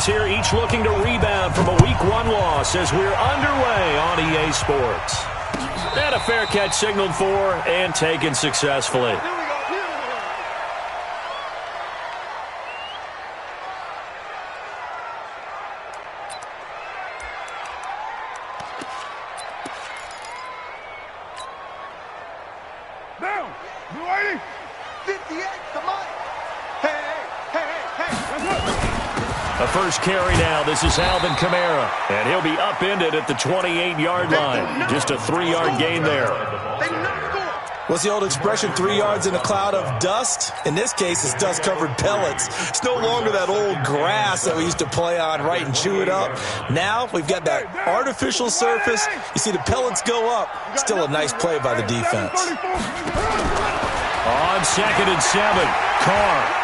teams here, each looking to rebound from a Week 1 loss as we're underway on EA Sports. And a fair catch signaled for and taken successfully. A first carry now. This is Alvin Kamara. And he'll be upended at the 28-yard line. Just a 3-yard gain there. What's the old expression, 3 yards in a cloud of dust? In this case, it's dust-covered pellets. It's no longer that old grass that we used to play on, right, and chew it up. Now we've got that artificial surface. You see the pellets go up. Still a nice play by the defense. On 2nd and 7, Carr.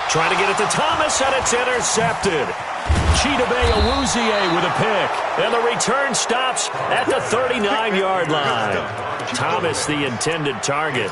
Trying to get it to Thomas, and it's intercepted. Chidobe Awuzie with a pick. And the return stops at the 39-yard line. Thomas, the intended target.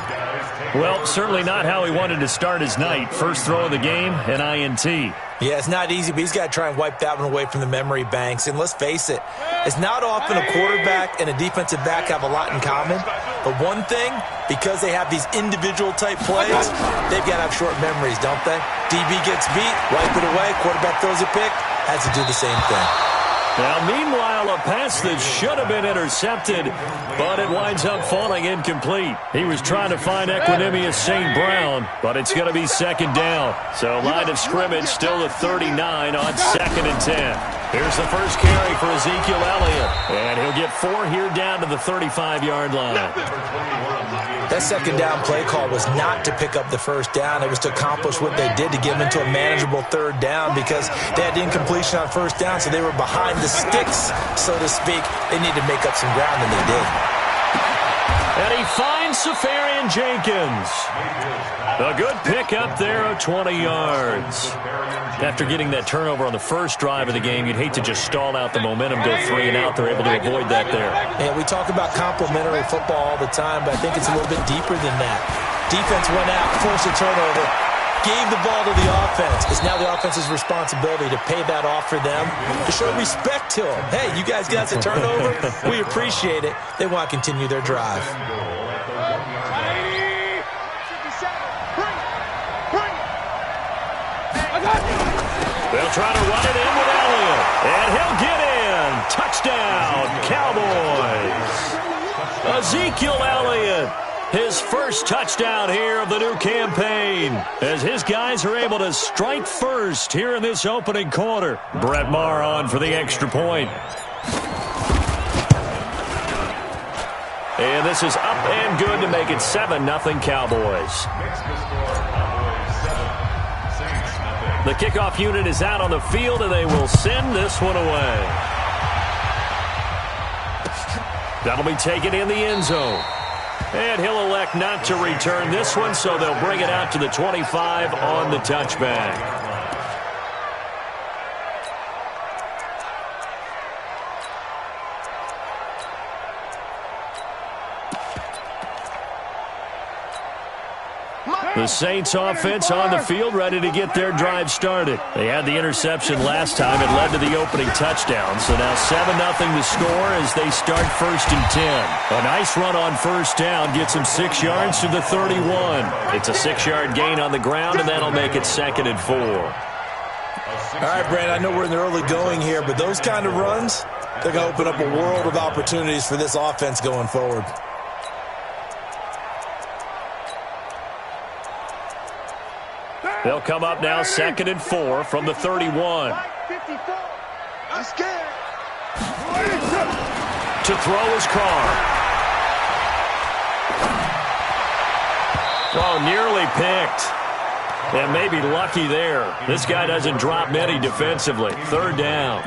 Well, certainly not how he wanted to start his night. First throw of the game, an INT. Yeah, it's not easy, but he's got to try and wipe that one away from the memory banks. And let's face it, it's not often a quarterback and a defensive back have a lot in common. But one thing, because they have these individual type plays, they've got to have short memories, don't they? DB gets beat, wipe it away, quarterback throws a pick, has to do the same thing. Now, meanwhile, a pass that should have been intercepted, but it winds up falling incomplete. He was trying to find Equanimous St. Brown, but it's going to be 2nd down. So line of scrimmage still at 39 on 2nd and 10. Here's the first carry for Ezekiel Elliott, and he'll get 4 here down to the 35-yard line. That 2nd down play call was not to pick up the first down. It was to accomplish what they did to get them into a manageable 3rd down because they had incompletion on 1st down, so they were behind the sticks, so to speak. They needed to make up some ground, and they did. And he finds Safarian Jenkins. A good pick up there of 20 yards. After getting that turnover on the first drive of the game, you'd hate to just stall out the momentum, go 3 and out. They're able to avoid that there. Yeah, we talk about complementary football all the time, but I think it's a little bit deeper than that. Defense went out, forced a turnover, gave the ball to the offense. It's now the offense's responsibility to pay that off for them, to show respect to them. Hey, you guys got us a turnover. We appreciate it. They want to continue their drive. They'll try to run it in with Elliott, and he'll get in. Touchdown, Cowboys. Ezekiel Elliott, his first touchdown here of the new campaign, as his guys are able to strike first here in this opening quarter. Brett Maher on for the extra point. And this is up and good to make it 7-0 Cowboys. The kickoff unit is out on the field, and they will send this one away. That'll be taken in the end zone. And he'll elect not to return this one, so they'll bring it out to the 25 on the touchback. The Saints offense on the field, ready to get their drive started. They had the interception last time. It led to the opening touchdown. So now 7-0 the score as they start 1st and 10. A nice run on 1st down gets them 6 yards to the 31. It's a 6-yard gain on the ground, and that'll make it 2nd and 4. All right, Brandon, I know we're in the early going here, but those kind of runs, they're going to open up a world of opportunities for this offense going forward. They'll come up now 2nd and 4 from the 31. To throw is Carr. Oh, nearly picked. And maybe lucky there. This guy doesn't drop many defensively. 3rd down.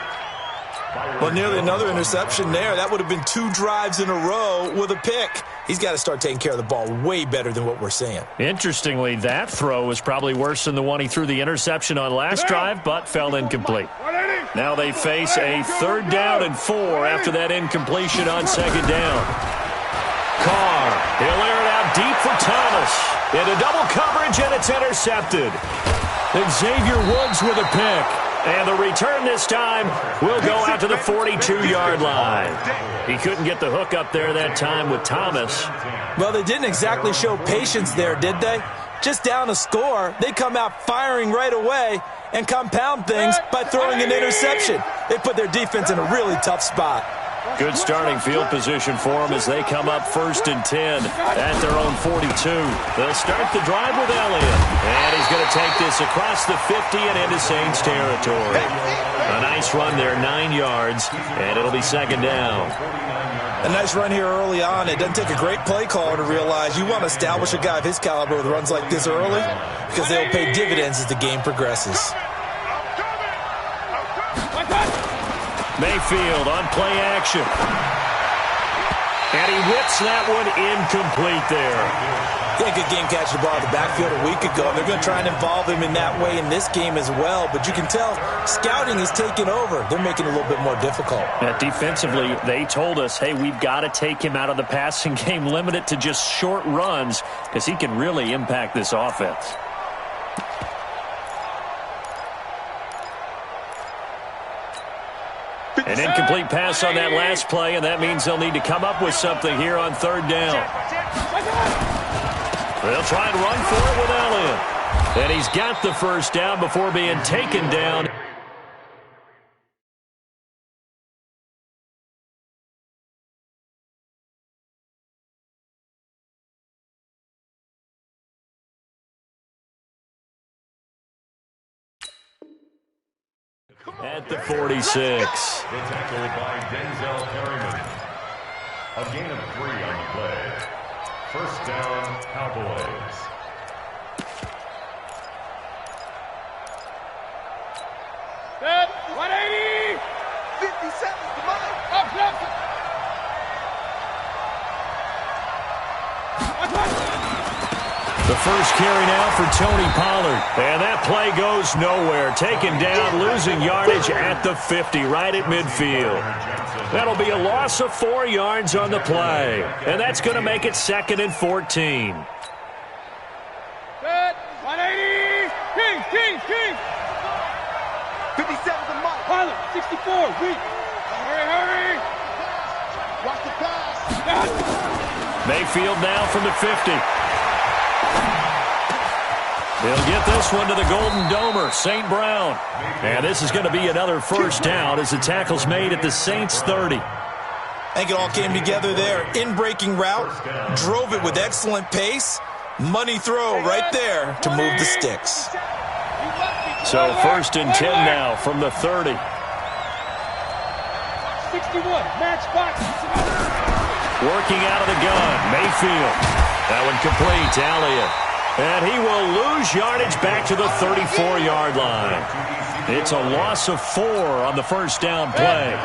Well, nearly another interception there. That would have been 2 drives in a row with a pick. He's got to start taking care of the ball way better than what we're seeing. Interestingly, that throw was probably worse than the one he threw the interception on last drive, but fell incomplete. Now they face a 3rd down and 4 after that incompletion on 2nd down. Carr, he'll air it out deep for Thomas. Into double coverage, and it's intercepted. Xavier Woods with a pick. And the return this time will go out to the 42-yard line. He couldn't get the hook up there that time with Thomas. Well, they didn't exactly show patience there, did they? Just down a score, they come out firing right away and compound things by throwing an interception. They put their defense in a really tough spot. Good starting field position for them as they come up 1st and 10 at their own 42. They'll start the drive with Elliott. And he's going to take this across the 50 and into Saints territory. A nice run there, 9 yards, and it'll be 2nd down. A nice run here early on. It doesn't take a great play caller to realize you want to establish a guy of his caliber with runs like this early because they'll pay dividends as the game progresses. Mayfield on play action. And he whips that one incomplete there. Yeah, good game catching the ball in the backfield a week ago. They're going to try and involve him in that way in this game as well. But you can tell scouting is taking over. They're making it a little bit more difficult. Defensively, they told us, hey, we've got to take him out of the passing game, limit it to just short runs because he can really impact this offense. An incomplete pass on that last play, and that means they'll need to come up with something here on 3rd down. They'll try and run for it with Elliott. And he's got the 1st down before being taken down. At the 46. The tackle by Denzel Perryman. A gain of 3 on the play. 1st down, Cowboys. Set, 180. 50 seconds to mine. Up, left. The first carry now for Tony Pollard. And that play goes nowhere. Taken down, losing yardage at the 50, right at midfield. That'll be a loss of 4 yards on the play. And that's going to make it 2nd and 14. Set, 180. King. 57 to Mike. Pollard, 64, weak. Hurry. Watch the pass. Mayfield now from the 50. He'll get this one to the Golden Domer, St. Brown. And this is going to be another 1st down as the tackle's made at the Saints 30. I think it all came together there. In-breaking route, drove it with excellent pace. Money throw right there to move the sticks. So 1st and 10 now from the 30. 61, match box. Working out of the gun, Mayfield. That one complete to Elliott. And he will lose yardage back to the 34-yard line. It's a loss of 4 on the 1st down play.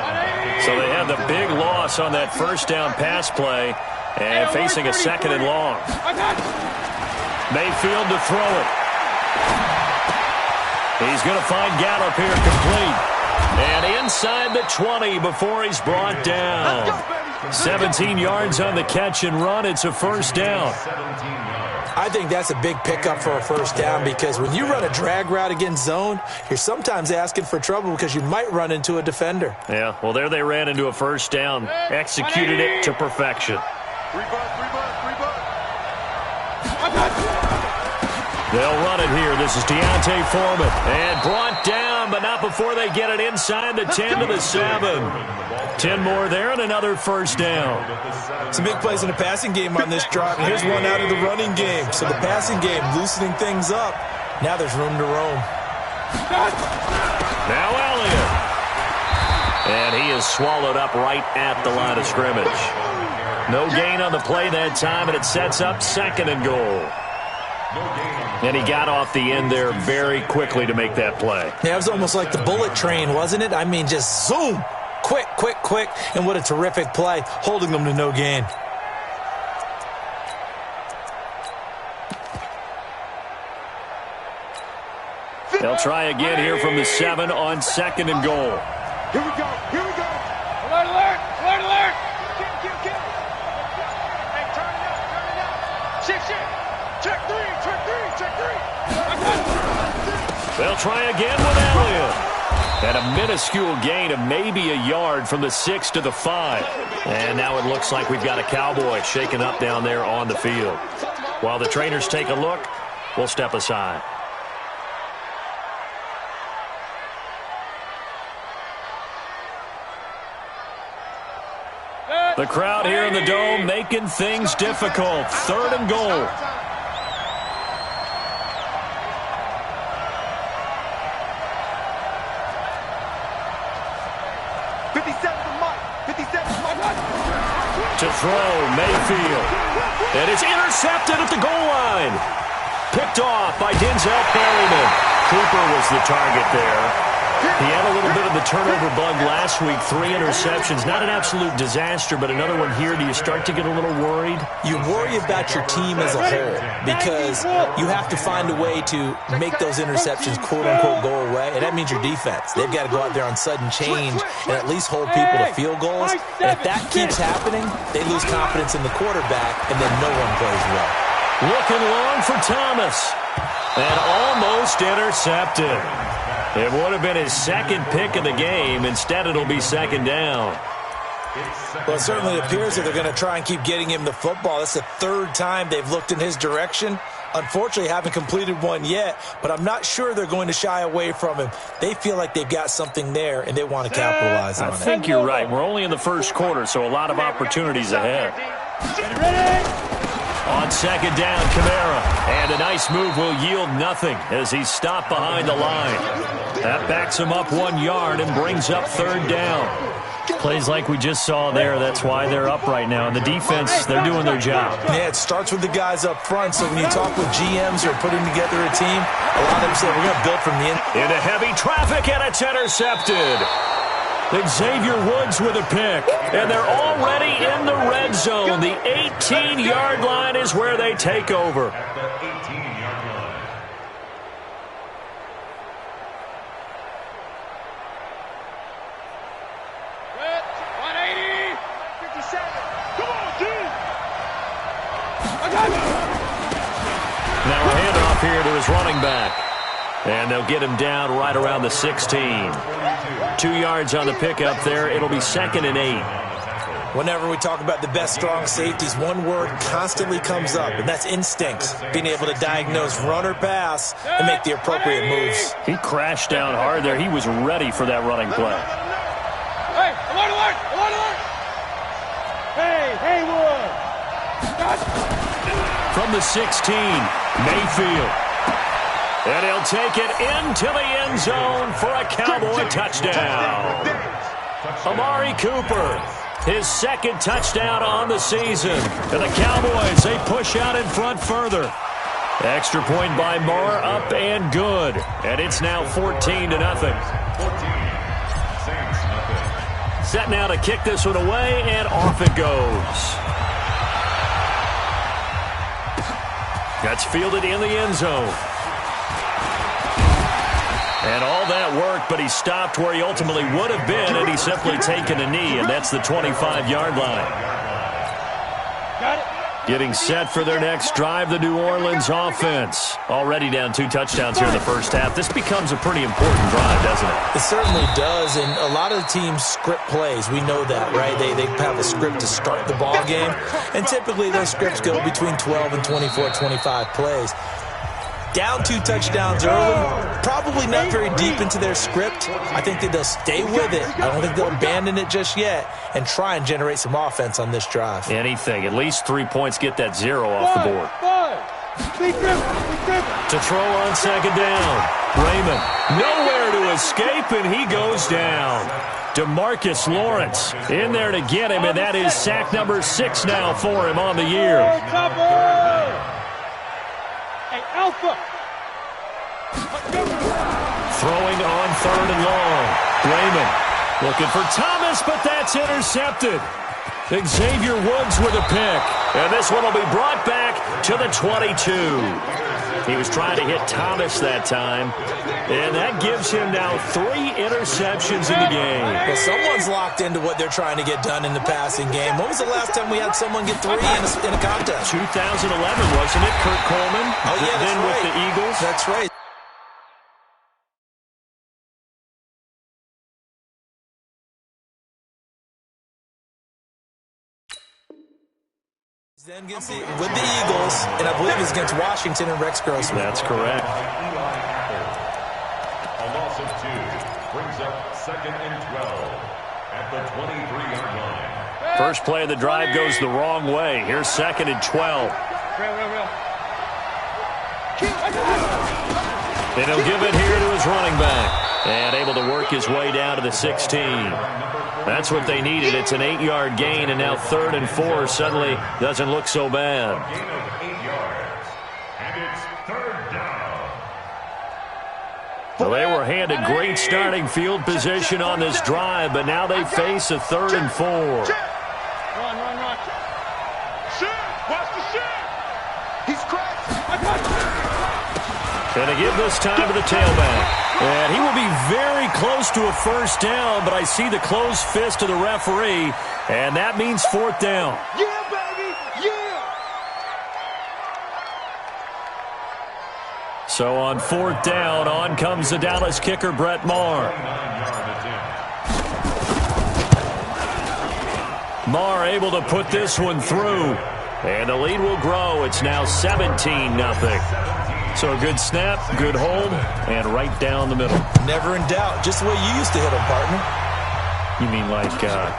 So they have the big loss on that 1st down pass play and facing a 2nd and long. Mayfield to throw it. He's going to find Gallup here complete. And inside the 20 before he's brought down. 17 yards on the catch and run. It's a 1st down. I think that's a big pickup for a 1st down because when you run a drag route against zone, you're sometimes asking for trouble because you might run into a defender. Yeah, well, there they ran into a 1st down, executed it to perfection. They'll run it here. This is Deontay Foreman. And brought down, but not before they get it inside the 10 to the 7. 10 more there and another 1st down. Some big plays in the passing game on this drive. And here's one out of the running game. So the passing game loosening things up. Now there's room to roam. Now Elliott. And he is swallowed up right at the line of scrimmage. No gain on the play that time, and it sets up 2nd and goal. And he got off the end there very quickly to make that play. Yeah, it was almost like the bullet train, wasn't it? I mean, just zoom. Quick. And what a terrific play, holding them to no gain. They'll try again here from the 7 on 2nd and goal. Here we go. Alert. Get. Hey, turn it up. Shit. Check three. They'll try again with Elliott. And a minuscule gain of maybe a yard from the 6 to the 5. And now it looks like we've got a Cowboy shaken up down there on the field. While the trainers take a look, we'll step aside. The crowd here in the Dome making things difficult. 3rd and goal. To throw, Mayfield. And it's intercepted at the goal line. Picked off by Denzel Perryman. Cooper was the target there. He had a little bit of the turnover bug last week. 3 interceptions. Not an absolute disaster, but another one here. Do you start to get a little worried? You worry about your team as a whole because you have to find a way to make those interceptions quote-unquote go away, and that means your defense. They've got to go out there on sudden change and at least hold people to field goals. And if that keeps happening, they lose confidence in the quarterback, and then no one plays well. Looking long for Thomas. And almost intercepted. It would have been his 2nd pick of the game. Instead, it'll be 2nd down. Well, it certainly appears that they're going to try and keep getting him the football. That's the 3rd time they've looked in his direction. Unfortunately, haven't completed one yet, but I'm not sure they're going to shy away from him. They feel like they've got something there, and they want to capitalize on it. I think you're right. We're only in the 1st quarter, so a lot of opportunities ahead. On 2nd down, Kamara. And a nice move will yield nothing as he's stopped behind the line. That backs him up 1 yard and brings up 3rd down. Plays like we just saw there. That's why they're up right now. And the defense, they're doing their job. Yeah, it starts with the guys up front. So when you talk with GMs who are putting together a team, a lot of them say we're going to build from the inside. Into heavy traffic, and it's intercepted. Xavier Woods with a pick, and they're already in the red zone. The 18-yard line is where they take over. At the 18-yard line. Red, 180, 57. Come on, dude. I got you. Now a handoff here to his running back. And they'll get him down right around the 16. 2 yards on the pickup there. It'll be 2nd and 8. Whenever we talk about the best strong safeties, one word constantly comes up, and that's instincts. Being able to diagnose run or pass and make the appropriate moves. He crashed down hard there. He was ready for that running play. Hey, alert, alert, alert, alert. Hey, Haywood. From the 16, Mayfield. And he'll take it into the end zone for a Cowboy touchdown. Amari Cooper, his 2nd touchdown on the season. And the Cowboys, they push out in front further. Extra point by Moore, up and good. And it's now 14-0. 14. Saints, nothing. Set now to kick this one away, and off it goes. That's fielded in the end zone. And all that work, but he stopped where he ultimately would have been had he simply taken a knee, and that's the 25-yard line. Got it. Getting set for their next drive, the New Orleans offense. Already down 2 touchdowns here in the first half. This becomes a pretty important drive, doesn't it? It certainly does, and a lot of the teams script plays. We know that, right? They have a script to start the ball game, and typically those scripts go between 12 and 24, 25 plays. Down 2 touchdowns early, probably not very deep into their script. I think that they'll stay with it. I don't think they'll abandon it just yet and try and generate some offense on this drive. Anything. At least 3 points, get that 0 off the board. To throw on 2nd down. Raymond nowhere to escape, and he goes down. DeMarcus Lawrence in there to get him, and that is sack number 6 now for him on the year. Hey, Alpha. Throwing on 3rd and long. Raymond looking for Thomas, but that's intercepted. Xavier Woods with a pick. And this one will be brought back to the 22. He was trying to hit Thomas that time. And that gives him now 3 interceptions in the game. Well, someone's locked into what they're trying to get done in the passing game. When was the last time we had someone get 3 in a contest? 2011, wasn't it? Kurt Coleman. Oh, yeah, that's then right. with the Eagles. That's right. Zengency with the Eagles, and I believe it's against Washington and Rex Grossman. That's correct. A loss of 2 brings up 2nd and 12 at the 23-yard line. First play of the drive goes the wrong way. Here's 2nd and 12. And he'll give it here to his running back. And able to work his way down to the 16. That's what they needed. It's an 8-yard gain, and now 3rd and 4 suddenly doesn't look so bad. Gain of 8 yards, and it's 3rd down. Well, they were handed great starting field position on this drive, but now they face a 3rd and 4. Run. Shit! Watch the shit! He's cracked. And they give this time to the tailback. And he will be very close to a first down, but I see the closed fist of the referee, and that means 4th down. Yeah, baby! Yeah! So on 4th down, on comes the Dallas kicker, Brett Maher. 9-yard attempt. Maher able to put this one through. And the lead will grow. It's now 17-0. So a good snap, good hold, and right down the middle. Never in doubt. Just the way you used to hit them, partner. You mean like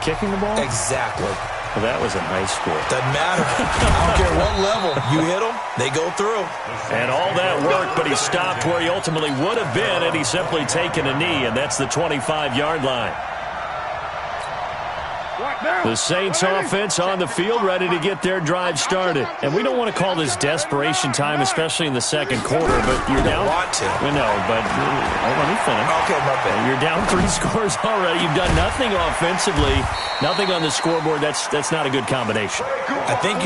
kicking the ball? Exactly. Well, that was in high school. Doesn't matter. I don't care what level. You hit them, they go through. And all that work, but he stopped where he ultimately would have been had he simply taken a knee, and that's the 25-yard line. The Saints offense on the field ready to get their drive started. And we don't want to call this desperation time, especially in the second quarter, but you're down. Want to. We know, but let me finish. Okay, my bad. You're down 3 scores already. You've done nothing offensively, nothing on the scoreboard. That's not a good combination. I think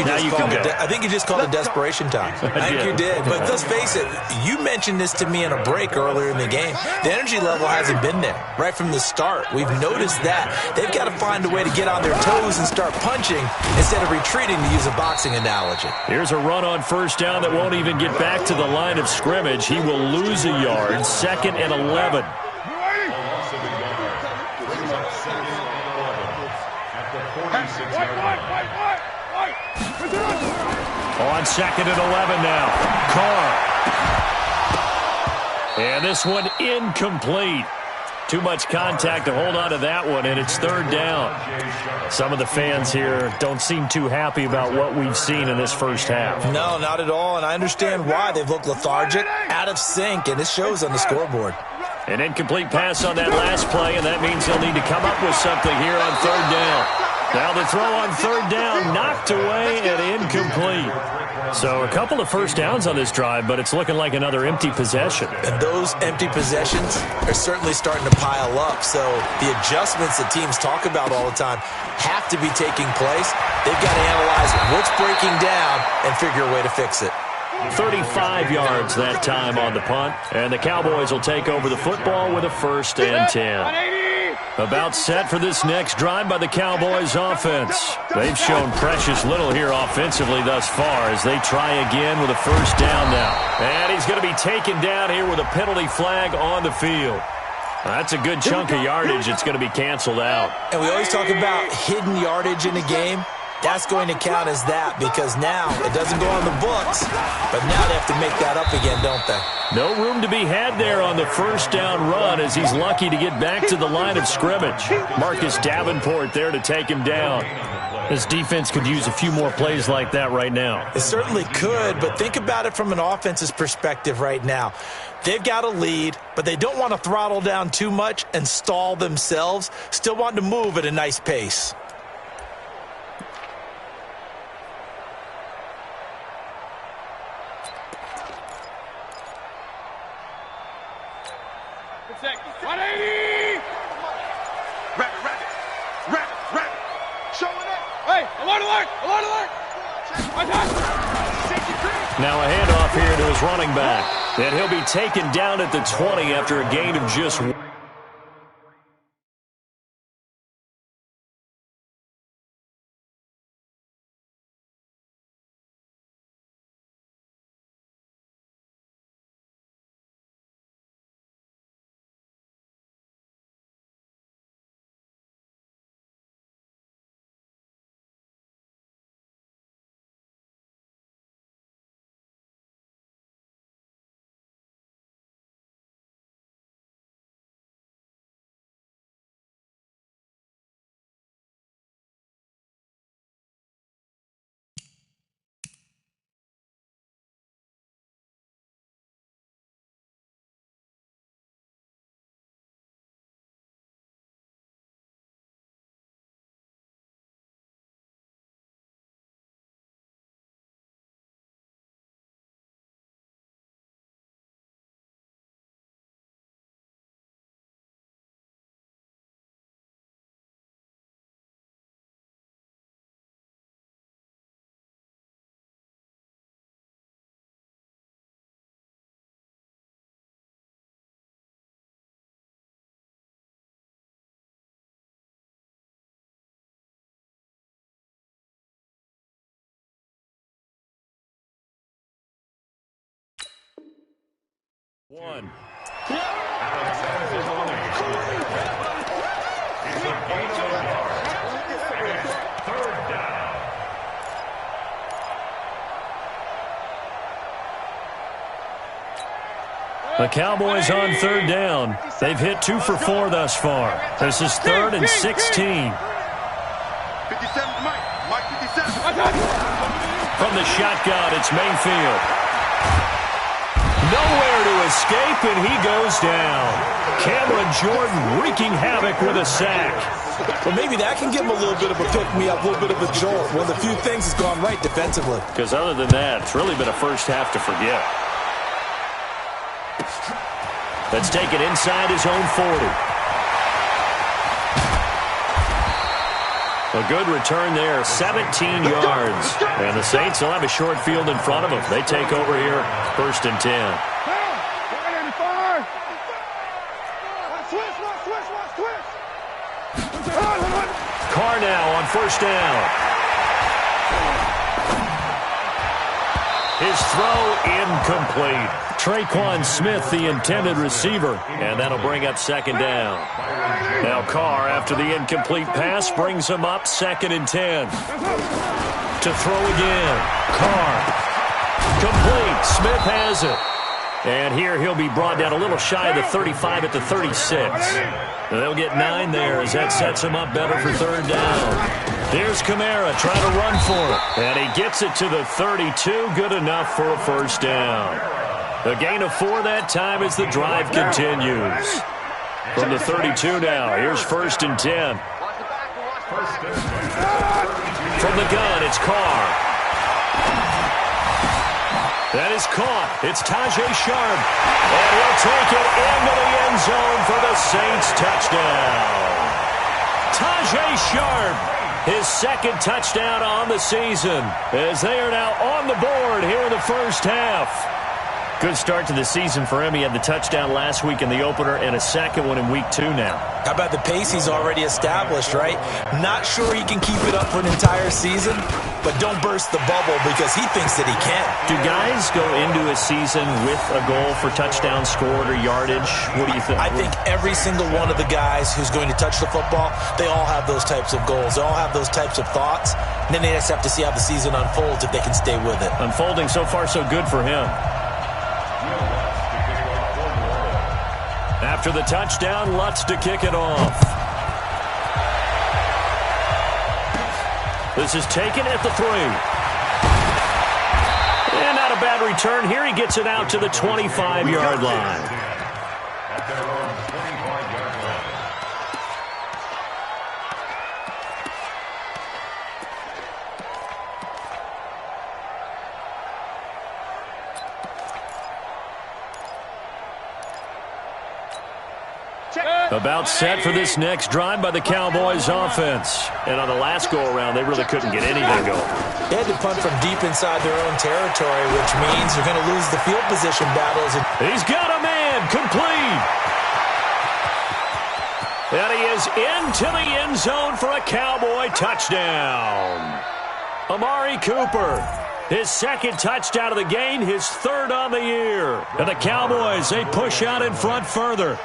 you just called it desperation time. I think you did. But let's face it, you mentioned this to me in a break earlier in the game. The energy level hasn't been there right from the start. We've noticed that. They've got to find a way to get on their toes and start punching instead of retreating, to use a boxing analogy. Here's a run on first down that won't even get back to the line of scrimmage. He will lose a yard. 2nd and 11. A loss of a yard brings up 2nd and 11 at the 46-yard line. On 2nd and 11 now. Carr. And this one incomplete. Too much contact to hold on to that one, and it's 3rd down. Some of the fans here don't seem too happy about what we've seen in this first half. No, not at all, and I understand why. They've looked lethargic, out of sync, and it shows on the scoreboard. An incomplete pass on that last play, and that means he'll need to come up with something here on 3rd down. Now the throw on 3rd down, knocked away and incomplete. So a couple of first downs on this drive, but it's looking like another empty possession. And those empty possessions are certainly starting to pile up. So the adjustments that teams talk about all the time have to be taking place. They've got to analyze what's breaking down and figure a way to fix it. 35 yards that time on the punt. And the Cowboys will take over the football with a 1st and 10. About set for this next drive by the Cowboys offense. They've shown precious little here offensively thus far as they try again with a first down now. And he's going to be taken down here with a penalty flag on the field. That's a good chunk of yardage. It's going to be canceled out. And we always talk about hidden yardage in a game. That's going to count as that because now it doesn't go on the books, but now they have to make that up again, don't they? No room to be had there on the first down run as he's lucky to get back to the line of scrimmage. Marcus Davenport there to take him down. This defense could use a few more plays like that right now. It certainly could, but think about it from an offense's perspective right now. They've got a lead, but they don't want to throttle down too much and stall themselves. Still want to move at a nice pace. Now a handoff here to his running back. And he'll be taken down at the 20 after a gain of just 1. One. Third down. The Cowboys on third down. They've hit 2 for 4 thus far. This is 3rd and 16. 57, Mike 57. From the shotgun, it's Mayfield. Nowhere to escape, and he goes down. Cameron Jordan wreaking havoc with a sack. Well, maybe that can give him a little bit of a pick-me-up, a little bit of a jolt. One of the few things that's gone right defensively. Because other than that, it's really been a first half to forget. Let's take it inside his own 40. A good return there, 17 yards. And the Saints will have a short field in front of them. They take over here, 1st and 10. Carr now on 1st down. His throw incomplete. Traquan Smith, the intended receiver, and that'll bring up 2nd down. Now Carr, after the incomplete pass, brings him up 2nd and 10. To throw again. Carr. Complete. Smith has it. And here he'll be brought down a little shy of the 35 at the 36. They'll get 9 there as that sets him up better for 3rd down. There's Kamara trying to run for it. And he gets it to the 32. Good enough for a 1st down. A gain of 4 that time as the drive continues. From the 32 now, here's 1st and 10. From the gun, it's Carr. That is caught. It's Tajae Sharp. And he'll take it into the end zone for the Saints touchdown. Tajae Sharp, his 2nd touchdown on the season, as they are now on the board here in the first half. Good start to the season for him. He had the touchdown last week in the opener and a 2nd one in week 2 now. How about the pace he's already established, right? Not sure he can keep it up for an entire season, but don't burst the bubble because he thinks that he can. Do guys go into a season with a goal for touchdown scored or yardage? What do you think? I think every single one of the guys who's going to touch the football, they all have those types of goals. They all have those types of thoughts. And then they just have to see how the season unfolds if they can stay with it. Unfolding so far so good for him. After the touchdown, Lutz to kick it off. This is taken at the 3. And not a bad return here. He gets it out to the 25-yard line. At their own 25-yard line. About set for this next drive by the Cowboys offense. And on the last go-around, they really couldn't get anything going. They had to punt from deep inside their own territory, which means you're going to lose the field position battles. He's got a man, complete. And he is into the end zone for a Cowboy touchdown. Amari Cooper, his 2nd touchdown of the game, his 3rd on the year. And the Cowboys, they push out in front further.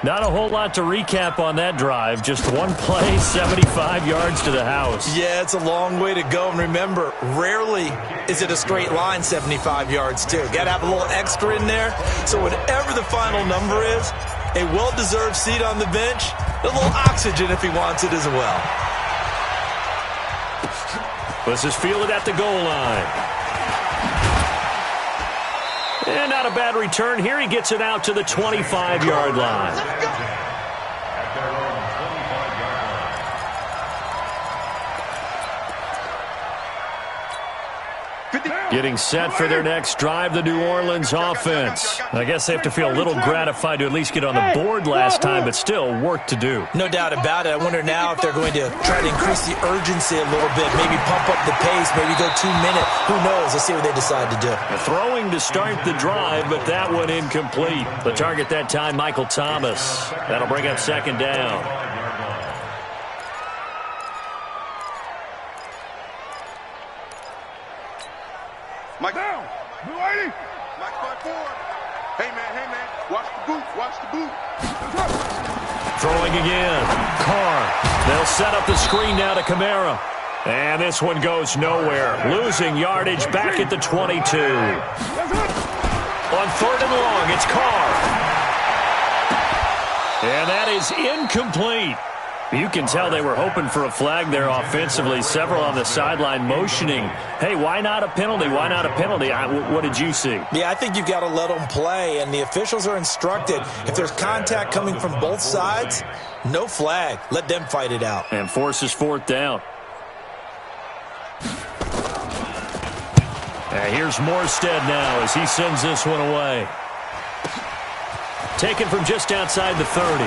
Not a whole lot to recap on that drive. Just one play, 75 yards to the house. Yeah, it's a long way to go. And remember, rarely is it a straight line 75 yards, too. Got to have a little extra in there. So whatever the final number is, a well-deserved seat on the bench, a little oxygen if he wants it as well. This is fielded at the goal line. And not a bad return here. He gets it out to the 25-yard line. At their own 25-yard line. Getting set for their next drive, the New Orleans offense. I guess they have to feel a little gratified to at least get on the board last time, but still work to do. No doubt about it. I wonder now if they're going to try to increase the urgency a little bit, maybe pump up the pace, maybe go 2 minute. Who knows? Let's see what they decide to do. Throwing to start the drive, but that one incomplete. The target that time, Michael Thomas. That'll bring up 2nd down. Mike down. Blue 80. Mike 5-4. boot. Watch the boot. Throwing again. Carr. They'll set up the screen now to Kamara. And this one goes nowhere. Losing yardage back at the 22. On 3rd and long, it's Carr. And that is incomplete. You can tell they were hoping for a flag there offensively. Several on the sideline motioning, hey, why not a penalty? Why not a penalty? What did you see? Yeah, I think you've got to let them play, and the officials are instructed. If there's contact coming from both sides, no flag. Let them fight it out. And forces 4th down. And here's Morstead now as he sends this one away. Taken from just outside the 30.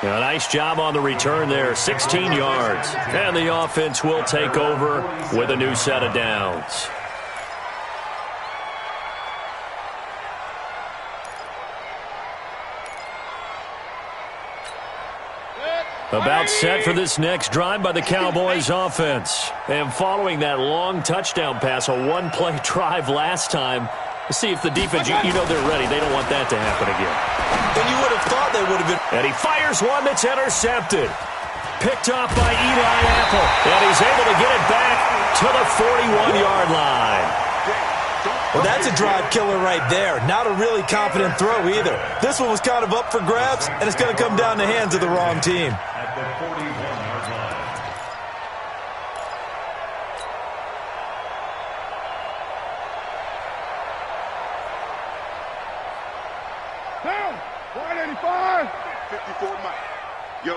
A nice job on the return there, 16 yards. And the offense will take over with a new set of downs. About set for this next drive by the Cowboys offense. And following that long touchdown pass, a one-play drive last time, let's see if the defense, you know they're ready. They don't want that to happen again. And you would have thought they would have been. And he fires one that's intercepted. Picked off by Eli Apple. And he's able to get it back to the 41-yard line. Well, that's a drive killer right there. Not a really confident throw either. This one was kind of up for grabs, and it's going to come down the hands of the wrong team. At the 41-yard line. Down. 185. 54 Mike. Yo.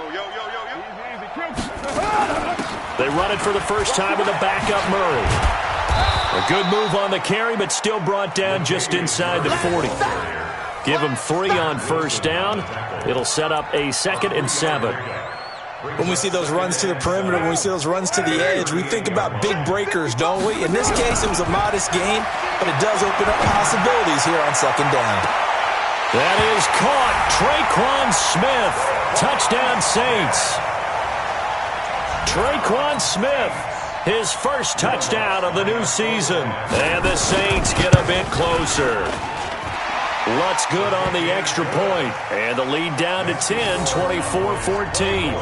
They run it for the first time with a backup Murray. A good move on the carry, but still brought down just inside the 40. Give them 3 on first down. It'll set up a 2nd and 7. When we see those runs to the perimeter, when we see those runs to the edge, we think about big breakers, don't we? In this case, it was a modest gain, but it does open up possibilities here on 2nd down. That is caught. Traquan Smith. Touchdown, Saints. Traquan Smith, his first touchdown of the new season. And the Saints get a bit closer. Lutz good on the extra point. And the lead down to 10, 24-14.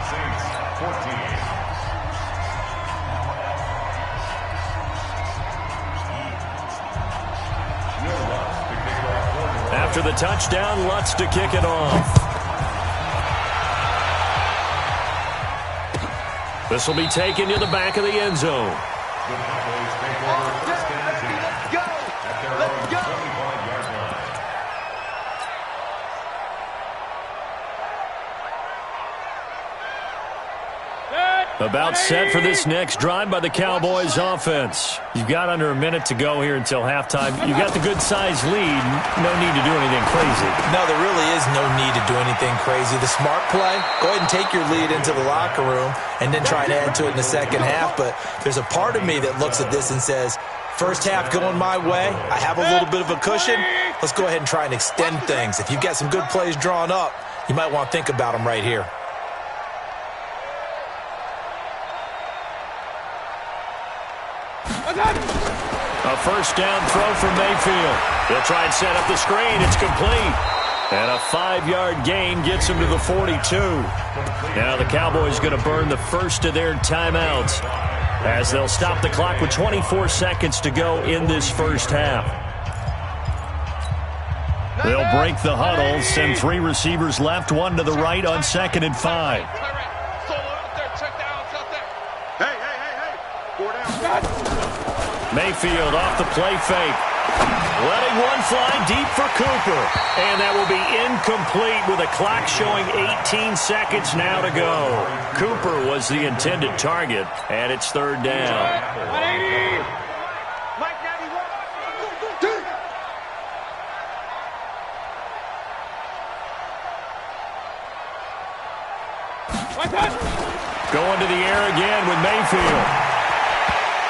Saints 14. After the touchdown, Lutz to kick it off. This will be taken to the back of the end zone. The Cowboys take over first and 10 at their own 25-yard line. About set for this next drive by the Cowboys offense. You've got under a minute to go here until halftime. You've got the good-sized lead. No need to do anything crazy. No, there really is no need to do anything crazy. The smart play, go ahead and take your lead into the locker room and then try and add to it in the second half. But there's a part of me that looks at this and says, first half going my way. I have a little bit of a cushion. Let's go ahead and try and extend things. If you've got some good plays drawn up, you might want to think about them right here. A first down throw from Mayfield. They'll try and set up the screen. It's complete. And a 5-yard gain gets him to the 42. Now the Cowboys going to burn the first of their timeouts as they'll stop the clock with 24 seconds to go in this first half. They'll break the huddle, send 3 receivers left, 1 to the right on 2nd and 5. Hey. 4 down. Mayfield off the play fake. Letting one fly deep for Cooper. And that will be incomplete with a clock showing 18 seconds now to go. Cooper was the intended target, and it's 3rd down. 180. Mike 91. Going to the air again with Mayfield.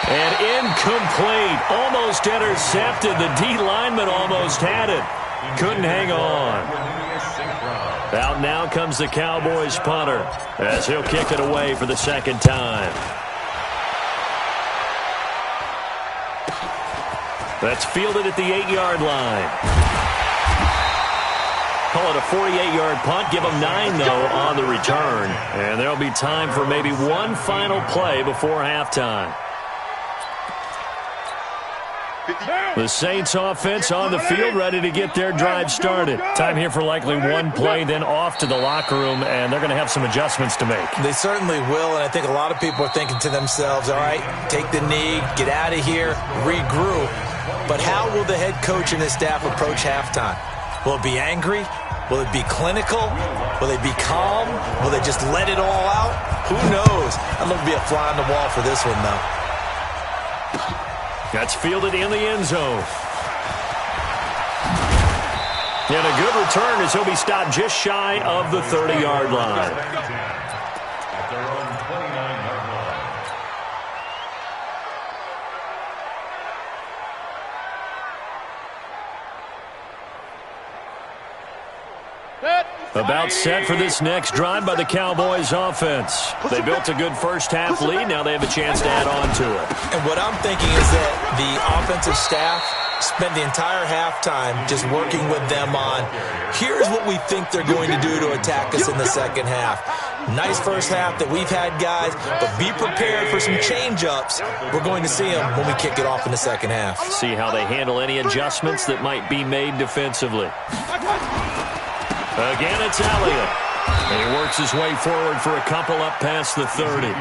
And incomplete. Almost intercepted. The D lineman almost had it. Couldn't hang on. Out now comes the Cowboys punter as he'll kick it away for the 2nd time. That's fielded at the 8-yard line. Call it a 48-yard punt. Give them 9, though, on the return. And there'll be time for maybe one final play before halftime. The Saints offense on the field, ready to get their drive started. Time here for likely one play, then off to the locker room, and they're going to have some adjustments to make. They certainly will, and I think a lot of people are thinking to themselves, all right, take the knee, get out of here, regroup. But how will the head coach and his staff approach halftime? Will it be angry? Will it be clinical? Will they be calm? Will they just let it all out? Who knows? I'd love to be a fly on the wall for this one, though. That's fielded in the end zone. And a good return as he'll be stopped just shy of the 30-yard line. At their own 29-yard line. About set for this next drive by the Cowboys offense. They built a good first-half lead. Now they have a chance to add on to it. And what I'm thinking is that the offensive staff spent the entire halftime just working with them on, here's what we think they're going to do to attack us in the second half. Nice first half that we've had, guys, but be prepared for some change-ups. We're going to see them when we kick it off in the second half. See how they handle any adjustments that might be made defensively. Again, it's Elliott. And he works his way forward for a couple up past the 30.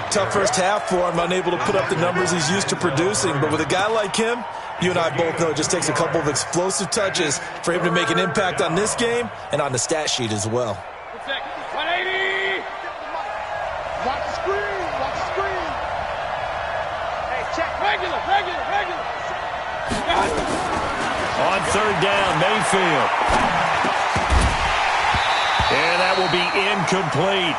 Tough first half for him, unable to put up the numbers he's used to producing. But with a guy like him, you and I both know it just takes a couple of explosive touches for him to make an impact on this game and on the stat sheet as well. 180! Watch the screen! Watch the screen! Hey, check. Regular! On third down, Mayfield. And that will be incomplete.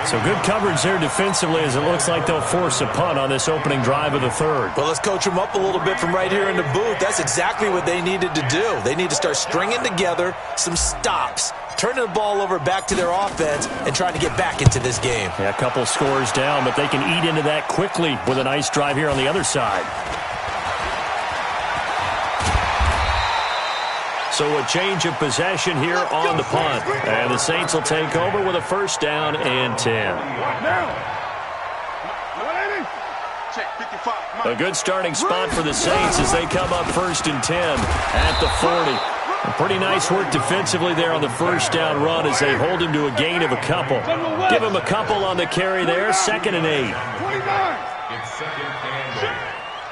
So good coverage there defensively as it looks like they'll force a punt on this opening drive of the third. Well, let's coach them up a little bit from right here in the booth. That's exactly what they needed to do. They need to start stringing together some stops, turning the ball over back to their offense, and trying to get back into this game. Yeah, a couple scores down, but they can eat into that quickly with a nice drive here on the other side. So a change of possession here on the punt. And the Saints will take over with a first down and 10. A good starting spot for the Saints as they come up first and 10 at the 40. A pretty nice work defensively there on the first down run as they hold him to a gain of a couple. Give him a couple on the carry there, 2nd and 8. It's 2nd and 8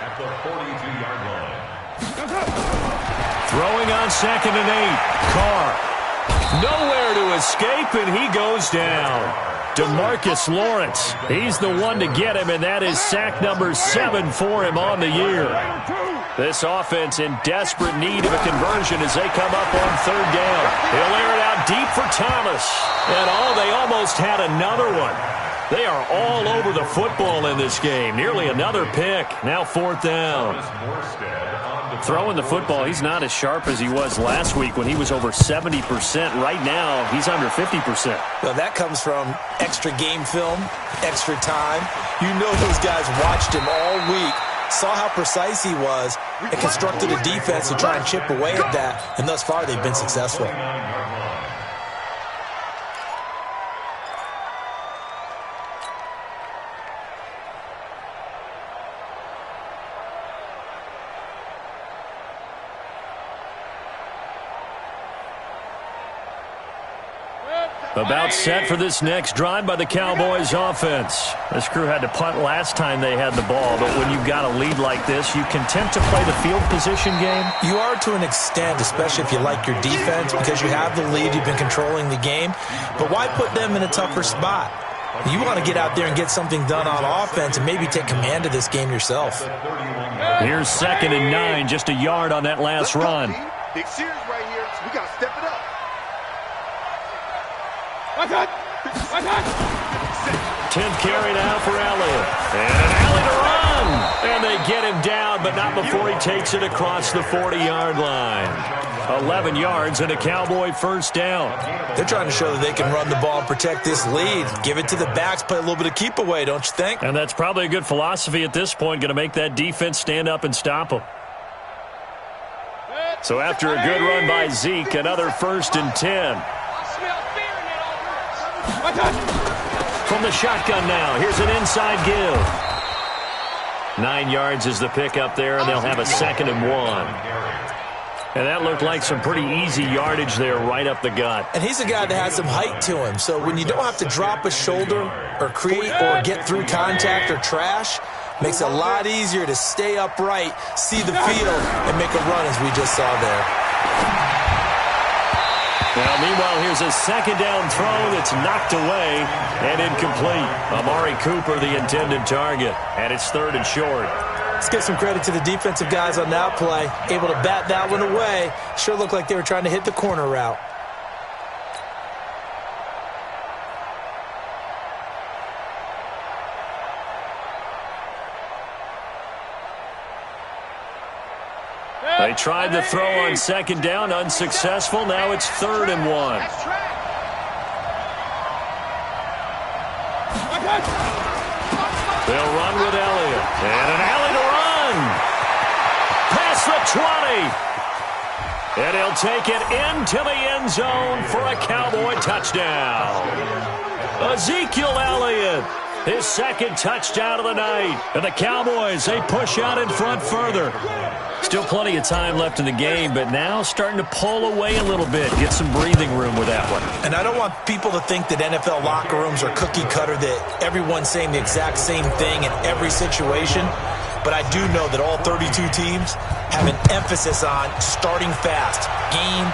at the 42-yard line. Throwing on 2nd and 8. Carr. Nowhere to escape, and he goes down. DeMarcus Lawrence. He's the one to get him, and that is sack number 7 for him on the year. This offense in desperate need of a conversion as they come up on third down. He'll air it out deep for Thomas. And they almost had another one. They are all over the football in this game. Nearly another pick. Now 4th down. Throwing the football, he's not as sharp as he was last week when he was over 70%. Right now, he's under 50%. Well, that comes from extra game film, extra time. You know those guys watched him all week, saw how precise he was, and constructed a defense to try and chip away at that. And thus far, they've been successful. About set for this next drive by the Cowboys offense. This crew had to punt last time they had the ball, but when you've got a lead like this, you content to play the field position game? You are to an extent, especially if you like your defense, because you have the lead, you've been controlling the game. But why put them in a tougher spot? You want to get out there and get something done on offense and maybe take command of this game yourself. Here's 2nd and 9, just a yard on that last run. Big series right here, so we got to step it up. 10th carry now for Elliott. And Elliott to run. And they get him down, but not before he takes it across the 40-yard line. 11 yards and a Cowboy first down. They're trying to show that they can run the ball and protect this lead. Give it to the backs, play a little bit of keep away, don't you think? And that's probably a good philosophy at this point, going to make that defense stand up and stop them. So after a good run by Zeke, another 1st and 10. From the shotgun now, here's an inside give. 9 yards is the pickup there, and they'll have a 2nd and 1. And that looked like some pretty easy yardage there right up the gut. And he's a guy that has some height to him. So when you don't have to drop a shoulder or create or get through contact or trash, makes it a lot easier to stay upright, see the field, and make a run as we just saw there. Now, meanwhile, here's a 2nd down throw that's knocked away and incomplete. Amari Cooper, the intended target, and it's 3rd and short. Let's give some credit to the defensive guys on that play. Able to bat that one away. Sure looked like they were trying to hit the corner route. They tried the throw on 2nd down, unsuccessful. Now it's 3rd and 1. They'll run with Elliott. And an alley to run. Past the 20. And he'll take it into the end zone for a Cowboy touchdown. Ezekiel Elliott, his 2nd touchdown of the night. And the Cowboys, they push out in front further. Still plenty of time left in the game, but now starting to pull away a little bit, get some breathing room with that one. And I don't want people to think that NFL locker rooms are cookie cutter, that everyone's saying the exact same thing in every situation. But I do know that all 32 teams have an emphasis on starting fast. Game,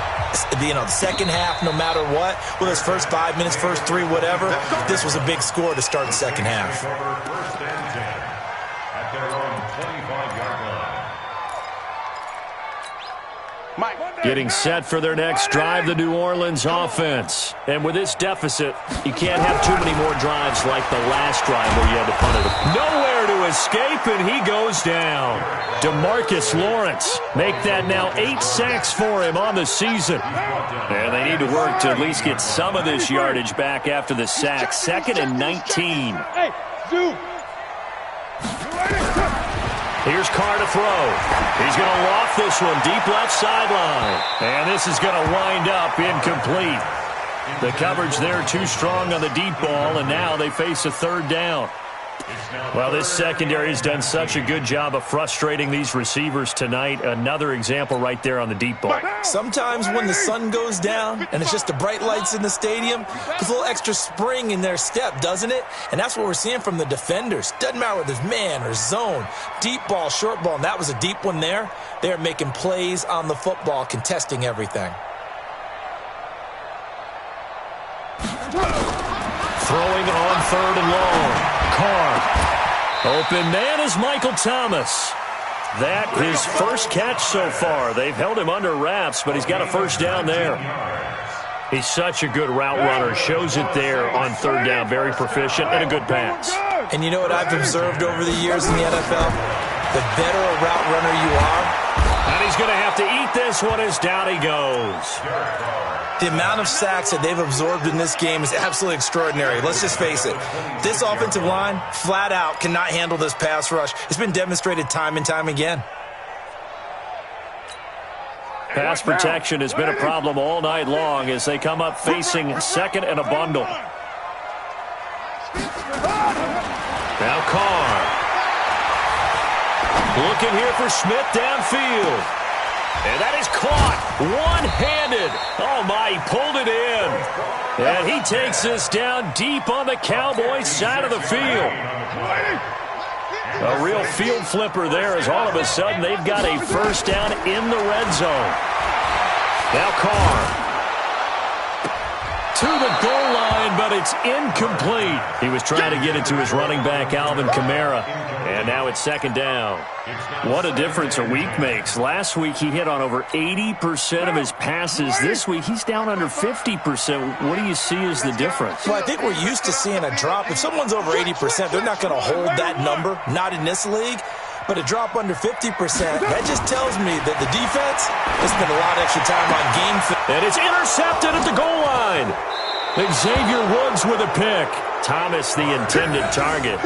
the second half, no matter what. Whether it's first 5 minutes, first 3, whatever. This was a big score to start the second half. First and 10 at their own 25-yard line. Getting set for their next drive, the New Orleans offense. And with this deficit, you can't have too many more drives like the last drive where you had to punt it. Nowhere to escape, and he goes down. DeMarcus Lawrence, make that now 8 sacks for him on the season. And they need to work to at least get some of this yardage back after the sack. 2nd and 19. Hey, dude. Here's Carr to throw. He's going to loft this one deep left sideline. And this is going to wind up incomplete. The coverage there too strong on the deep ball, and now they face a 3rd down. Well, this secondary has done such a good job of frustrating these receivers tonight. Another example right there on the deep ball. Sometimes when the sun goes down and it's just the bright lights in the stadium, there's a little extra spring in their step, doesn't it? And that's what we're seeing from the defenders. Doesn't matter whether it's man or zone, deep ball, short ball, and that was a deep one there. They're making plays on the football, contesting everything. Throwing on 3rd and long. Carr. Open man is Michael Thomas. That his first catch so far. They've held him under wraps, but he's got a 1st down there. He's such a good route runner. Shows it there on 3rd down. Very proficient and a good pass. And you know what I've observed over the years in the NFL? The better a route runner you are. And he's going to have to eat this one as down he goes. The amount of sacks that they've absorbed in this game is absolutely extraordinary. Let's just face it. This offensive line, flat out, cannot handle this pass rush. It's been demonstrated time and time again. Pass protection has been a problem all night long as they come up facing 2nd and a bundle. Now Carr. Looking here for Smith downfield. And that is caught one-handed. Oh, my, he pulled it in. And he takes this down deep on the Cowboys side of the field. A real field flipper there as all of a sudden they've got a 1st down in the red zone. Now Carr. To the goal line, but it's incomplete. He was trying to get it to his running back, Alvin Kamara. And now it's 2nd down. What a difference a week makes. Last week he hit on over 80% of his passes. This week he's down under 50%. What do you see as the difference? Well, I think we're used to seeing a drop. If someone's over 80%, they're not going to hold that number, not in this league. But a drop under 50%, that just tells me that the defense has spent a lot of extra time on game film. And it's intercepted at the goal line. Xavier Woods with a pick. Thomas the intended target.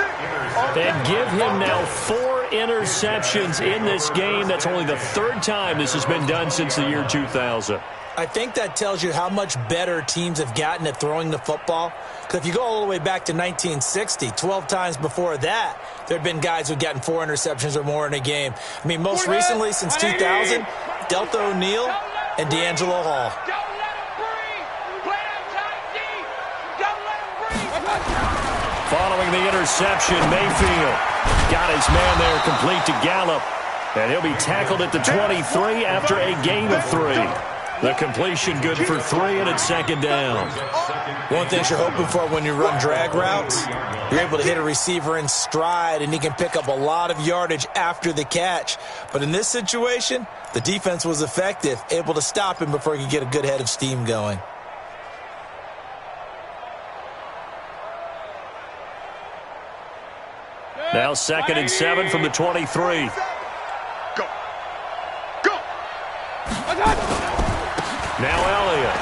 And give him now 4 interceptions in this game. That's only the third time this has been done since the year 2000. I think that tells you how much better teams have gotten at throwing the football. Because if you go all the way back to 1960, 12 times before that, there had been guys who had gotten 4 interceptions or more in a game. I mean, most recently, since 2000, Delta O'Neal and D'Angelo Hall. Following the interception, Mayfield got his man there complete to Gallup. And he'll be tackled at the 23 after a gain of 3. The completion good for 3, and it's second down. One thing you're hoping for when you run drag routes, you're able to hit a receiver in stride, and he can pick up a lot of yardage after the catch. But in this situation, the defense was effective, able to stop him before he could get a good head of steam going. Now 2nd and 7 from the 23. Go. Go. Now Elliott.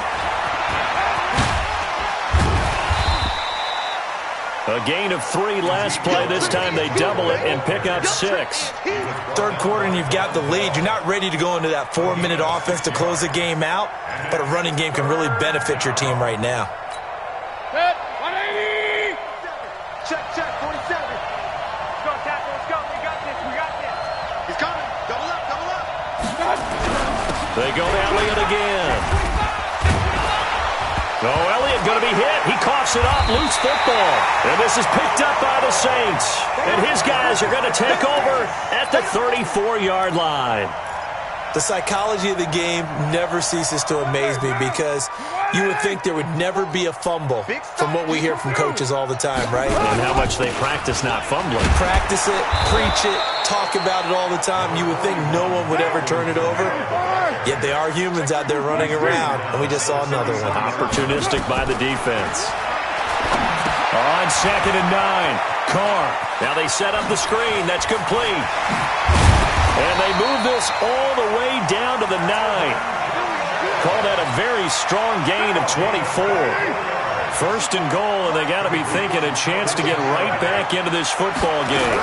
A gain of 3 last play. This time they double it and pick up 6. Third quarter and you've got the lead. You're not ready to go into that 4-minute offense to close the game out, but a running game can really benefit your team right now. 180. Check, 47. Go, tackle, let's go. We got this. He's coming. Double up. They go to Elliott again. Oh, Elliott going to be hit. He coughs it up. Loose football. And this is picked up by the Saints. And his guys are going to take over at the 34-yard line. The psychology of the game never ceases to amaze me because you would think there would never be a fumble from what we hear from coaches all the time, right? And how much they practice not fumbling. Practice it, preach it, talk about it all the time. You would think no one would ever turn it over. Yet they are humans out there running around, and we just saw another one. Opportunistic by the defense. On 2nd and 9, Carr. Now they set up the screen. That's complete. And they move this all the way down to the 9. Call that a very strong gain of 24. 1st and goal, and they got to be thinking a chance to get right back into this football game.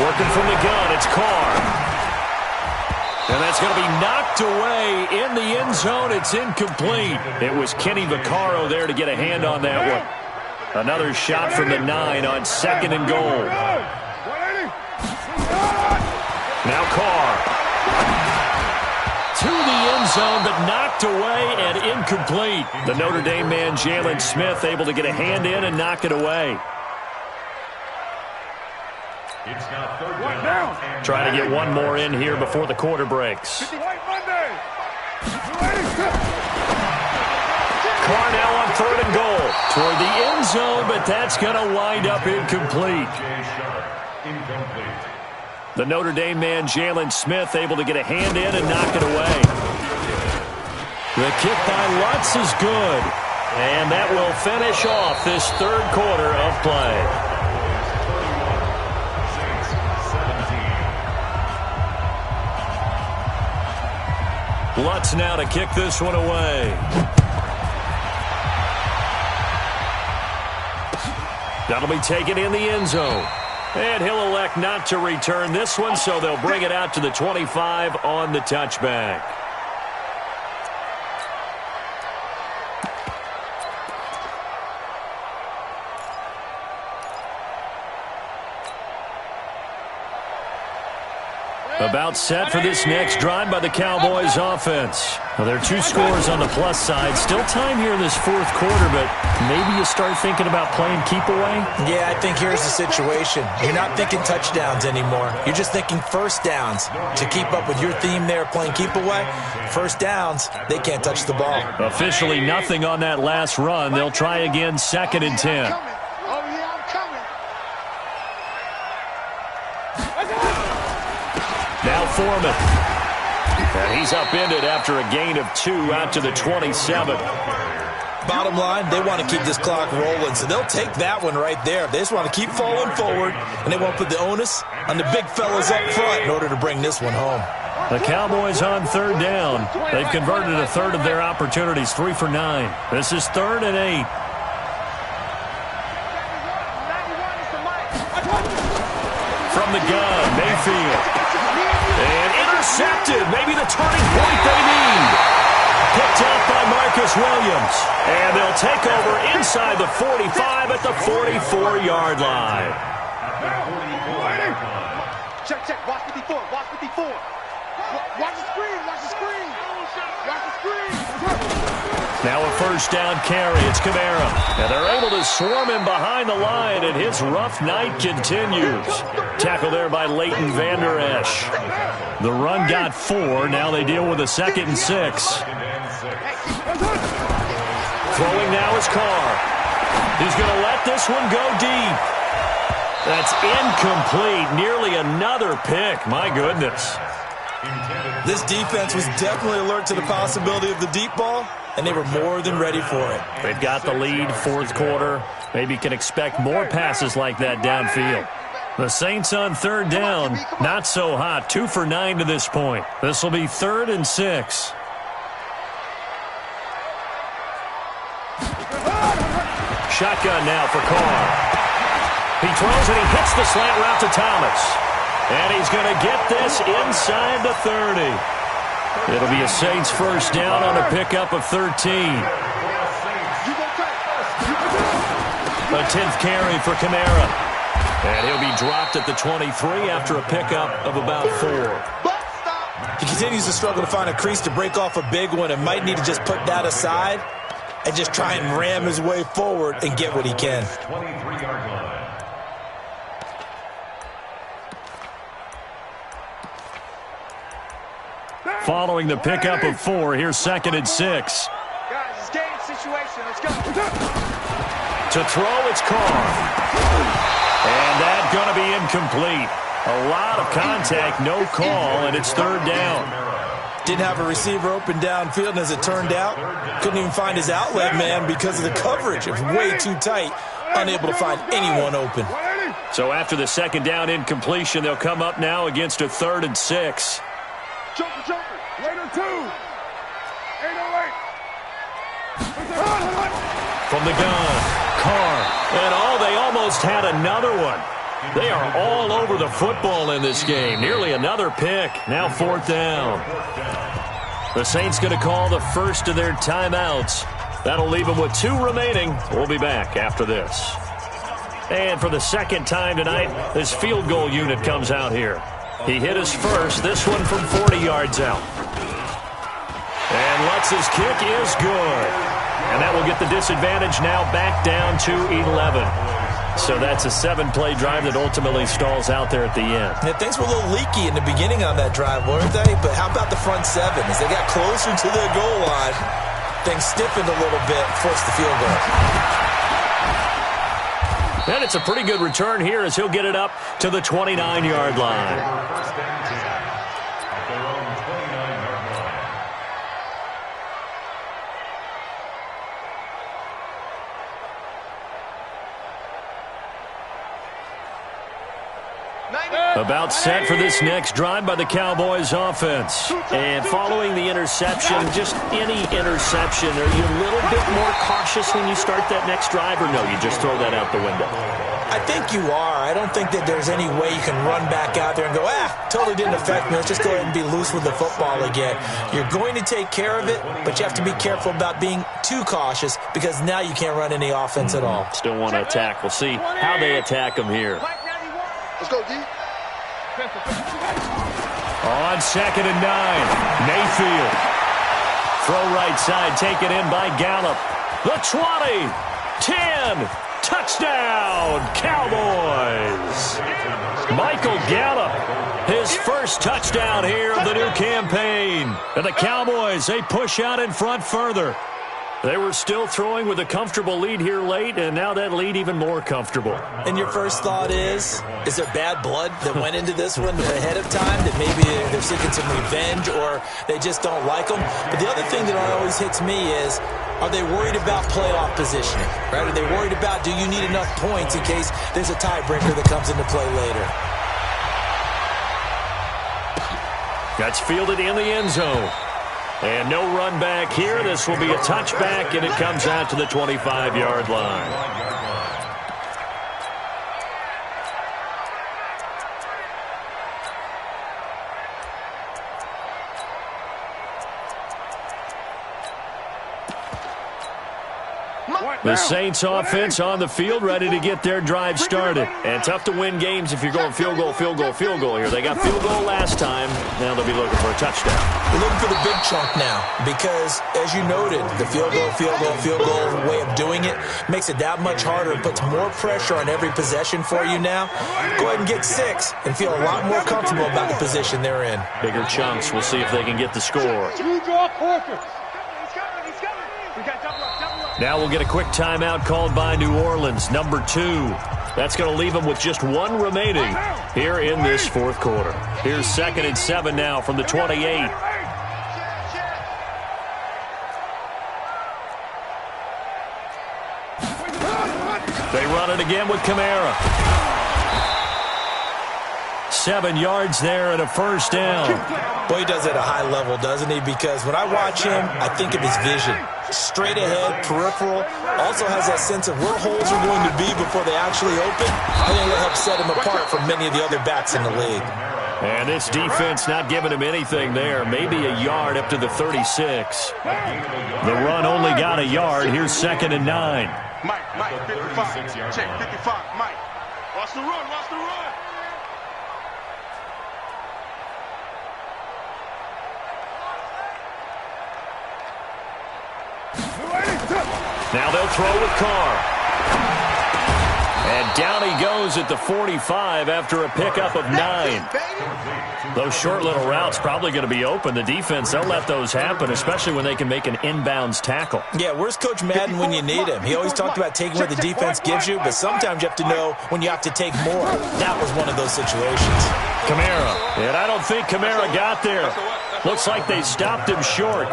Working from the gun, it's Carr. And that's going to be knocked away in the end zone. It's incomplete. It was Kenny Vaccaro there to get a hand on that one. Another shot from the 9 on 2nd and goal. Now Carr. To the end zone, but knocked away and incomplete. The Notre Dame man, Jalen Smith, able to get a hand in and knock it away. It's now 3rd down. Trying to get one more in here before the quarter breaks. Carr now on 3rd and goal. Toward the end zone, but that's going to wind up incomplete. Incomplete. The Notre Dame man, Jalen Smith, able to get a hand in and knock it away. The kick by Lutz is good. And that will finish off this 3rd quarter of play. Lutz now to kick this one away. That'll be taken in the end zone. And he'll elect not to return this one, so they'll bring it out to the 25 on the touchback. About set for this next drive by the Cowboys offense. Well, there are 2 scores on the plus side. Still time here in this 4th quarter, but maybe you start thinking about playing keep away? Yeah, I think here's the situation. You're not thinking touchdowns anymore. You're just thinking first downs. To keep up with your theme there, playing keep away, first downs, they can't touch the ball. Officially nothing on that last run. They'll try again 2nd and 10. Now Foreman. And he's upended after a gain of 2 out to the 27. Bottom line, they want to keep this clock rolling, so they'll take that one right there. They just want to keep falling forward, and they want to put the onus on the big fellas up front in order to bring this one home. The Cowboys on 3rd down. They've converted a 1/3 of their opportunities, 3 for 9. This is 3rd and 8. From the gun, Mayfield. And intercepted, maybe the turning point they need. Picked up by Marcus Williams. And they'll take over inside the 45 at the 44-yard line. Check, check. Watch 54. Watch 54. Watch the screen. Watch the screen. Watch the screen. Now a first down carry. It's Kamara. And they're able to swarm him behind the line, and his rough night continues. Tackle there by Leighton Vander Esch. The run got 4. Now they deal with a 2nd and 6. Throwing now is Carr. He's going to let this one go deep. That's incomplete. Nearly another pick. My goodness. This defense was definitely alert to the possibility of the deep ball, and they were more than ready for it. They've got the lead, fourth quarter. Maybe can expect more passes like that downfield. The Saints on third down, not so hot. 2 for 9 to this point. This will be 3rd and 6. Shotgun now for Carr. He throws and he hits the slant route to Thomas. And he's going to get this inside the 30. It'll be a Saints first down on a pickup of 13. A 10th carry for Kamara. And he'll be dropped at the 23 after a pickup of about 4. He continues to struggle to find a crease to break off a big one and might need to just put that aside and just try and ram his way forward and get what he can. 23-yard line. Following the pickup of 4, here's 2nd and 6. Guys, it's game situation. Let's go. To throw, it's Carr. And that's going to be incomplete. A lot of contact, no call, and it's 3rd down. Didn't have a receiver open downfield, and as it turned out, couldn't even find his outlet man because of the coverage. It was way too tight, unable to find anyone open. So after the 2nd down incompletion, they'll come up now against a 3rd and 6. Joker. Later 2. 808. From the gun, Carr. And they almost had another one. They are all over the football in this game. Nearly another pick. Now 4th down. The Saints going to call the first of their timeouts. That'll leave them with 2 remaining. We'll be back after this. And for the 2nd time tonight, this field goal unit comes out here. He hit his first, this one from 40 yards out. And Lutz's kick is good. And that will get the disadvantage now back down to 11. So that's a 7-play drive that ultimately stalls out there at the end. Yeah, things were a little leaky in the beginning on that drive, weren't they? But how about the front 7? As they got closer to the goal line, things stiffened a little bit, forced the field goal. And it's a pretty good return here as he'll get it up to the 29-yard line. First and 10 at their own 29-yard line. About set for this next drive by the Cowboys offense. And following the interception, just any interception, are you a little bit more cautious when you start that next drive, or no, you just throw that out the window? I think you are. I don't think that there's any way you can run back out there and go, totally didn't affect me. Let's just go ahead and be loose with the football again. You're going to take care of it, but you have to be careful about being too cautious because now you can't run any offense at all. Still want to attack. We'll see how they attack them here. Let's go, D. On 2nd and 9, Mayfield. Throw right side, taken in by Gallup. The 20, 10, touchdown, Cowboys. Michael Gallup, his first touchdown here of the new campaign. And the Cowboys, they push out in front further. They were still throwing with a comfortable lead here late, and now that lead even more comfortable. And your first thought is there bad blood that went into this one ahead of time, that maybe they're seeking some revenge or they just don't like them? But the other thing that always hits me is, are they worried about playoff positioning? Right? Are they worried about, do you need enough points in case there's a tiebreaker that comes into play later? That's fielded in the end zone. And no run back here. This will be a touchback, and it comes out to the 25-yard line. The Saints offense on the field, ready to get their drive started. And tough to win games if you're going field goal, field goal, field goal here. They got field goal last time. Now they'll be looking for a touchdown. We're looking for the big chunk now because, as you noted, the field goal way of doing it makes it that much harder and puts more pressure on every possession for you now. Go ahead and get 6 and feel a lot more comfortable about the position they're in. Bigger chunks. We'll see if they can get the score. Now we'll get a quick timeout called by New Orleans, number 2. That's going to leave them with just 1 remaining here in this fourth quarter. Here's 2nd and 7 now from the 28. They run it again with Kamara. 7 yards there and a first down. Boy, he does it at a high level, doesn't he? Because when I watch him, I think of his vision. Straight ahead, peripheral. Also has that sense of where holes are going to be before they actually open. I think it'll help set him apart from many of the other backs in the league. And this defense not giving him anything there. Maybe a yard up to the 36. The run only got a yard. Here's 2nd and 9. Mike, 55. Check, 55. Mike, watch the run, watch the run. Now they'll throw with Carr. And down he goes at the 45 after a pickup of 9. Those short little routes probably going to be open. The defense, they'll let those happen, especially when they can make an inbounds tackle. Yeah, where's Coach Madden when you need him? He always talked about taking what the defense gives you, but sometimes you have to know when you have to take more. That was one of those situations. Kamara. And I don't think Kamara got there. Looks like they stopped him short.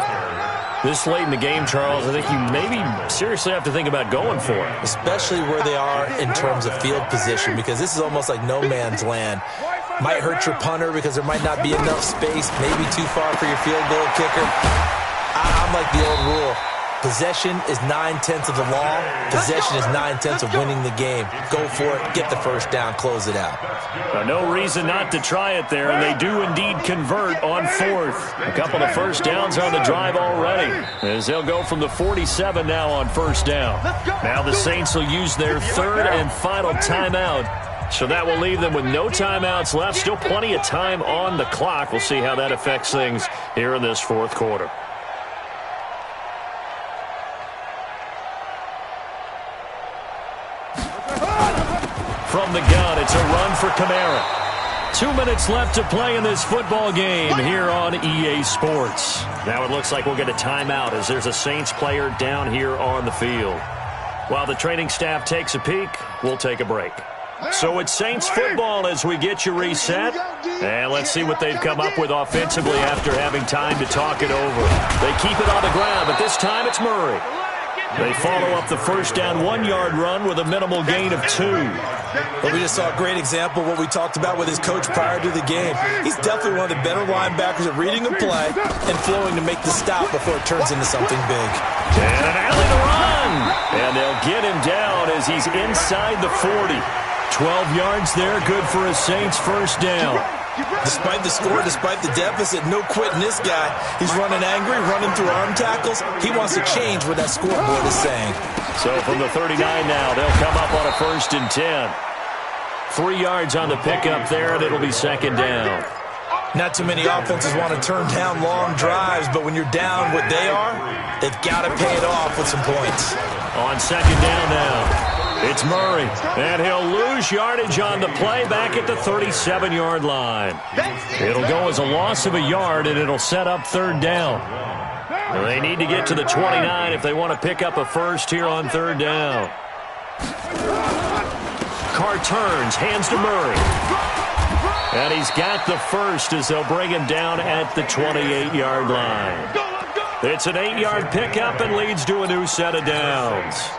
This late in the game, Charles, I think you maybe seriously have to think about going for it. Especially where they are in terms of field position, because this is almost like no man's land. Might hurt your punter because there might not be enough space, maybe too far for your field goal kicker. I'm like the old rule. Possession is 9/10 of the law. Possession is 9/10 of winning the game. Go for it, get the first down, close it out. No reason not to try it there, and they do indeed convert on 4th. A couple of first downs on the drive already, as they'll go from the 47 now on first down. Now the Saints will use their 3rd and final timeout. So that will leave them with no timeouts left. Still plenty of time on the clock. We'll see how that affects things here in this fourth quarter. From the gun, it's a run for Kamara. 2 minutes left to play in this football game here on EA Sports. Now it looks like we'll get a timeout as there's a Saints player down here on the field. While the training staff takes a peek, we'll take a break. So it's Saints football as we get you reset. And let's see what they've come up with offensively after having time to talk it over. They keep it on the ground, but this time it's Murray. They follow up the first down 1-yard run with a minimal gain of 2. But we just saw a great example of what we talked about with his coach prior to the game. He's definitely one of the better linebackers at reading a play and flowing to make the stop before it turns into something big. And an alley to run. And they'll get him down as he's inside the 40. 12 yards there, good for a Saints first down. Despite the score, despite the deficit, no quitting this guy. He's running angry, running through arm tackles. He wants to change what that scoreboard is saying. So from the 39 now, they'll come up on a 1st and 10. 3 yards on the pickup there, and it'll be 2nd down. Not too many offenses want to turn down long drives, but when you're down what they are, they've got to pay it off with some points. On 2nd down now. It's Murray, and he'll lose yardage on the play back at the 37-yard line. It'll go as a loss of a yard, and it'll set up 3rd down. They need to get to the 29 if they want to pick up a first here on 3rd down. Carr turns, hands to Murray. And he's got the first as they'll bring him down at the 28-yard line. It's an 8-yard pickup and leads to a new set of downs.